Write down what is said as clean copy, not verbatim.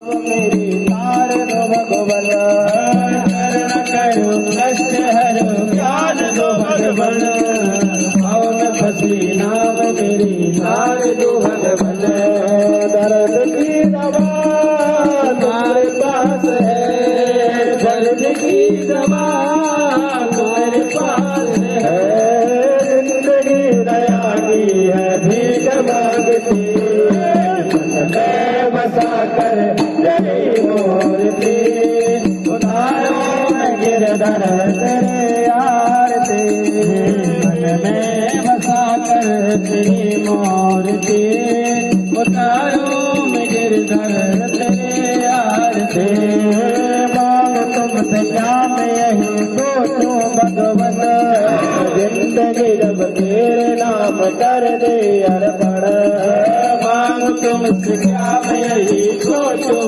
मेरी तार दो भगवन, न करो कष्ट हरो ज्ञान दो भगवन, भाव में फंसी नाम मेरी तार दो भगवन। दर्द की दवा तुम्हारे पास है, दर्द की दवा तुम्हारे पास है, जिंदगी दया की है भीख मांगती, मैं बसा कर तेरी मूर्ति, उतारो मैं गिरधर तेरे आरती, मन में बसा कर तेरी मूर्ति, उतारो मैं गिरधर तेरे आरती। मांग तुमसे क्या मैं यही सोचूं भगवन, जिंदगी जब तेरे नाम कर दे अर्पण, मांग तुमसे क्या मैं यही सोचूं